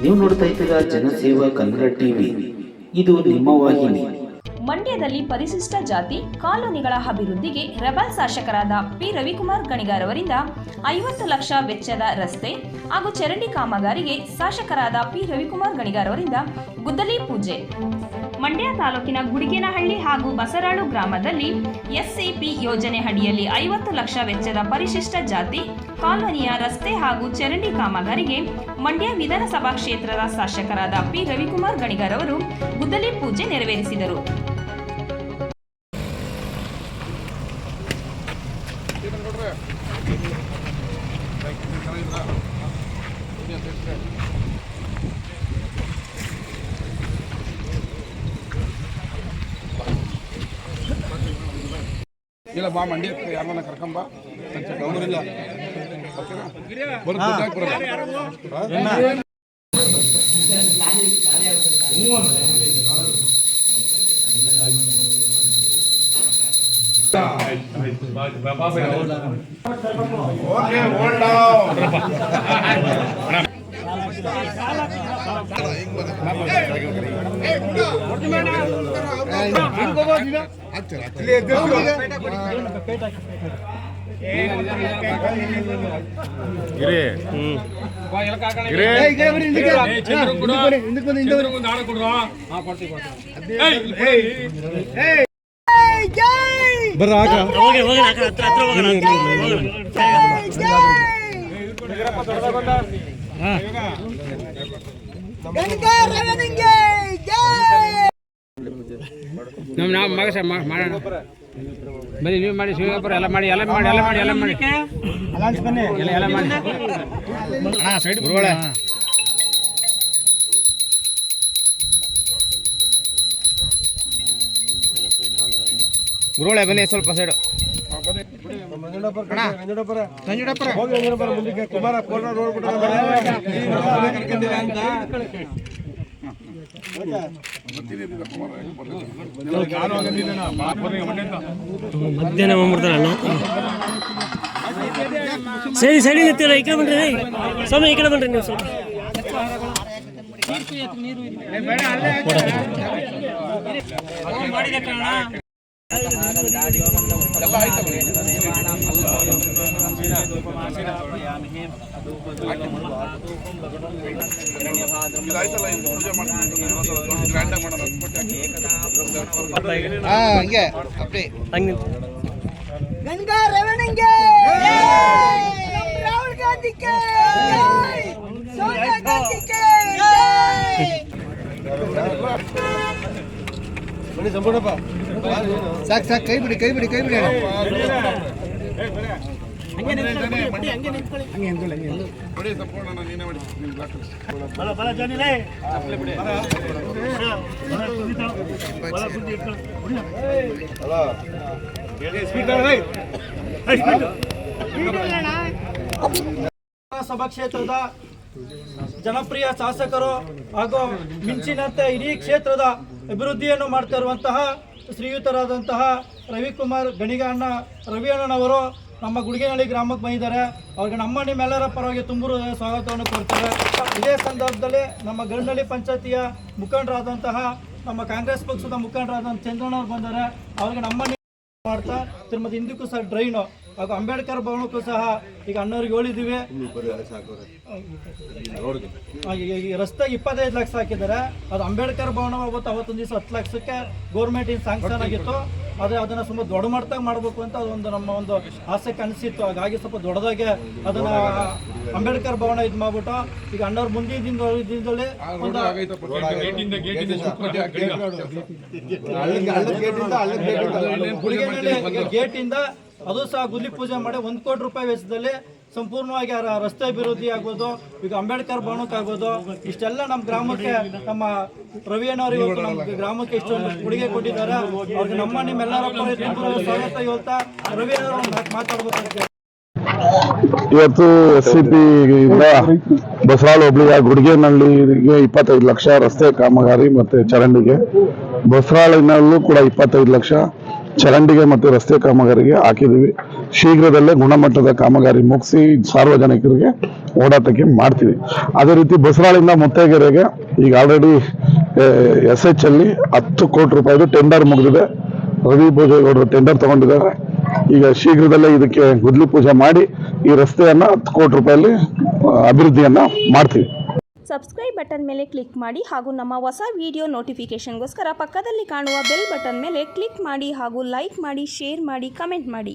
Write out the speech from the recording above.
ನೀವು ನೋಡ್ತಾ ಇದ್ದೀರಾ ಜನಸೇವಾ ಕನ್ನಡ ಟಿವಿ. ಇದು ನಿಮ್ಮ ವಾಹಿನಿ. ಮಂಡ್ಯದಲ್ಲಿ ಪರಿಶಿಷ್ಟ ಜಾತಿ ಕಾಲೋನಿಗಳ ಅಭಿವೃದ್ಧಿಗೆ ರೆಬಲ್ ಶಾಸಕರಾದ ಪಿ ರವಿಕುಮಾರ್ ಗಣಿಗಾರ್ ಅವರಿಂದ 50 ಲಕ್ಷ ವೆಚ್ಚದ ರಸ್ತೆ ಹಾಗೂ ಚರಂಡಿ ಕಾಮಗಾರಿಗೆ ಶಾಸಕರಾದ ಪಿ ರವಿಕುಮಾರ್ ಗಣಿಗಾರ್ ಅವರಿಂದ ಗುದ್ದಲಿ ಪೂಜೆ. ಮಂಡ್ಯ ತಾಲೂಕಿನ ಗುಡಿಗೇನಹಳ್ಳಿ ಹಾಗೂ ಬಸರಾಳು ಗ್ರಾಮದಲ್ಲಿ ಎಸ್ಸಿಪಿ ಯೋಜನೆ ಅಡಿಯಲ್ಲಿ 50 ಲಕ್ಷ ವೆಚ್ಚದ ಪರಿಶಿಷ್ಟ ಜಾತಿ ಕಾಲೋನಿಯ ರಸ್ತೆ ಹಾಗೂ ಚರಂಡಿ ಕಾಮಗಾರಿಗೆ ಮಂಡ್ಯ ವಿಧಾನಸಭಾ ಕ್ಷೇತ್ರದ ಶಾಸಕರಾದ ಪಿ ರವಿಕುಮಾರ್ ಗಣಿಗಾರ್ ಅವರು ಗುದ್ದಲಿ ಪೂಜೆ ನೆರವೇರಿಸಿದರು. ಇಲ್ಲ ಬಾ ಮಂಡ್ಯಕ್ಕೆ ಯಾರನ್ನ ಕರ್ಕೊಂಬ ಅವರಿಲ್ಲ ನಾವು ಮಗ ಸರ್ ಮಾಡೋಣ ಬನ್ನಿ, ನೀವು ಮಾಡಿ ಶಿವಪುರ ಎಲ್ಲ ಮಾಡಿ ಎಲ್ಲ ಮಾಡಿ ಎಲ್ಲ ಮಾಡಿ ಎಲ್ಲ ಮಾಡಿ ಎಲ್ಲ ಮಾಡಿ ಸೈಡ್ ಗುರುಗಳೇ ಗುರುಗಳೇ ಬನ್ನಿ ಸ್ವಲ್ಪ ಸೈಡು ಕುಮಾರ ಮಧ್ಯಾಹ್ನ ಬಂದ್ಬಿಡ್ತಾರಣ್ಣ. ಸರಿ ಸರಿ ನಿಂತೀರ, ಈ ಕಡೆ ಬನ್ರಿ ಸ್ವಾಮಿ, ಈ ಕಡೆ ಬನ್ರಿ ನೀವು ಸ್ವಲ್ಪ. ಸಾಕು ಸಾಕು, ಕೈ ಬಿಡಿ ಕೈ ಬಿಡಿ ಕೈ ಬಿಡಿ. ಸಭಾ ಕ್ಷೇತ್ರದ ಜನಪ್ರಿಯ ಶಾಸಕರು ಹಾಗೂ ಮಿಂಚಿನಂತೆ ಇಡೀ ಕ್ಷೇತ್ರದ ಅಭಿವೃದ್ಧಿಯನ್ನು ಮಾಡ್ತಾ ಇರುವಂತಹ ಶ್ರೀಯುತರಾದಂತಹ ರವಿಕುಮಾರ್ ಗಣಿಗಾರಣ್ಣ ರವಿ ಅಣ್ಣನವರು ನಮ್ಮ ಗುಡಿಗೇನಹಳ್ಳಿ ಗ್ರಾಮಕ್ಕೆ ಬಂದಿದ್ದಾರೆ. ಅವ್ರಿಗೆ ನಮ್ಮ ನಿಮ್ಮೆಲ್ಲರ ಪರವಾಗಿ ತುಂಬು ಸ್ವಾಗತವನ್ನು ಕೊಡ್ತಾರೆ. ಇದೇ ಸಂದರ್ಭದಲ್ಲಿ ನಮ್ಮ ಗಂಡಳ್ಳಿ ಪಂಚಾಯತಿಯ ಮುಖಂಡರಾದಂತಹ ನಮ್ಮ ಕಾಂಗ್ರೆಸ್ ಪಕ್ಷದ ಮುಖಂಡರಾದಂಥ ಚಂದ್ರಣ್ಣವ್ರು ಬಂದರೆ ಅವ್ರಿಗೆ ನಮ್ಮ ಮಾಡ್ತಾ ತಿರುಮತಿ ಹಿಂದಕ್ಕೂ ಸಹ ಡ್ರೈನು ಹಾಗೂ ಅಂಬೇಡ್ಕರ್ ಭವನಕ್ಕೂ ಸಹ ಈಗ ಅಣ್ಣವ್ರಿಗೆ ಹೇಳಿದ್ದೀವಿ. ಈ ರಸ್ತೆಗೆ 25 ಲಕ್ಷ ಹಾಕಿದ್ದಾರೆ. ಅದು ಅಂಬೇಡ್ಕರ್ ಭವನ ಅವತ್ತೊಂದು ದಿವಸ 10 ಲಕ್ಷಕ್ಕೆ ಗೌರ್ಮೆಂಟ್ ಸ್ಯಾಂಕ್ಷನ್ ಆಗಿತ್ತು. ಅದನ್ನು ಸ್ವಲ್ಪ ದೊಡ್ಡ ಮಟ್ಟದಾಗ ಮಾಡಬೇಕು ಅಂತ ಅದೊಂದು ನಮ್ಮ ಒಂದು ಆಸೆಗೆ ಅನಿಸಿತ್ತು. ಹಾಗಾಗಿ ಸ್ವಲ್ಪ ದೊಡ್ಡದಾಗೆ ಅದನ್ನು ಅಂಬೇಡ್ಕರ್ ಭವನ ಇದು ಮಾಡ್ಬಿಟ್ಟು ಈಗ ಅಣ್ಣವ್ರು ಮುಂದಿನ ದಿನದಲ್ಲಿ ಗೇಟಿಂದ ಅದು ಸಹ ಗುದ್ಲಿ ಪೂಜೆ ಮಾಡಿ 1 ಕೋಟಿ ರೂಪಾಯಿ ವೆಚ್ಚದಲ್ಲಿ ಸಂಪೂರ್ಣವಾಗಿ ರಸ್ತೆ ಅಭಿವೃದ್ಧಿ ಆಗ್ಬೋದು, ಈಗ ಅಂಬೇಡ್ಕರ್ ಭವನಕ್ಕಾಗ್ಬೋದು, ಇಷ್ಟೆಲ್ಲ ನಮ್ಮ ಗ್ರಾಮಕ್ಕೆ ನಮ್ಮ ರವಿಯಣ್ಣವರು ಇವತ್ತು ನಮ್ಮ ಗ್ರಾಮಕ್ಕೆ ಇಷ್ಟೊಂದು ಕೊಡುಗೆ ಕೊಟ್ಟಿದ್ದಾರೆ. ಅವ್ರಿಗೆ ನಮ್ಮ ನಿಮ್ಮೆಲ್ಲರ ಸ್ವಾಗತ ಹೇಳ್ತಾ ರವಿಯಣ್ಣವರು ಮಾತಾಡ್ಬೇಕು. ಇವತ್ತು SCP ಇಂದ ಬಸರಾಳು ಹೋಬಳಿಯ ಗುಡಿಗೇನಹಳ್ಳಿಗೆ 25 ಲಕ್ಷ ರಸ್ತೆ ಕಾಮಗಾರಿ ಮತ್ತೆ ಚರಂಡಿಗೆ, ಬಸರಾಳಿನಲ್ಲೂ ಕೂಡ 25 ಲಕ್ಷ ಚರಂಡಿಗೆ ಮತ್ತು ರಸ್ತೆ ಕಾಮಗಾರಿಗೆ ಹಾಕಿದ್ದೀವಿ. ಶೀಘ್ರದಲ್ಲೇ ಗುಣಮಟ್ಟದ ಕಾಮಗಾರಿ ಮುಗಿಸಿ ಸಾರ್ವಜನಿಕರಿಗೆ ಓಡಾಟಕ್ಕೆ ಮಾಡ್ತೀವಿ. ಅದೇ ರೀತಿ ಬಸರಾಳಿಂದ ಮುತ್ತೇಗೆರೆಗೆ ಈಗ ಆಲ್ರೆಡಿ SH ಅಲ್ಲಿ 10 ಕೋಟಿ ರೂಪಾಯಿದು ಟೆಂಡರ್ ಮುಗಿದಿದೆ. ರವಿ ಭೋಜೇಗೌಡರು ಟೆಂಡರ್ ತಗೊಂಡಿದ್ದಾರೆ. ಈಗ ಶೀಘ್ರದಲ್ಲೇ ಇದಕ್ಕೆ ಗುದ್ಲಿ ಪೂಜೆ ಮಾಡಿ ಈ ರಸ್ತೆಯನ್ನ 10 ಕೋಟಿ ರೂಪಾಯಲ್ಲಿ ಅಭಿವೃದ್ಧಿಯನ್ನ ಮಾಡ್ತೀವಿ. ಸಬ್ಸ್ಕ್ರೈಬ್ ಬಟನ್ ಮೇಲೆ ಕ್ಲಿಕ್ ಮಾಡಿ ಹಾಗೂ ನಮ್ಮ ಹೊಸ ವಿಡಿಯೋ ನೋಟಿಫಿಕೇಷನ್ಗೋಸ್ಕರ ಪಕ್ಕದಲ್ಲಿ ಕಾಣುವ ಬೆಲ್ ಬಟನ್ ಮೇಲೆ ಕ್ಲಿಕ್ ಮಾಡಿ ಹಾಗೂ ಲೈಕ್ ಮಾಡಿ, ಶೇರ್ ಮಾಡಿ, ಕಮೆಂಟ್ ಮಾಡಿ.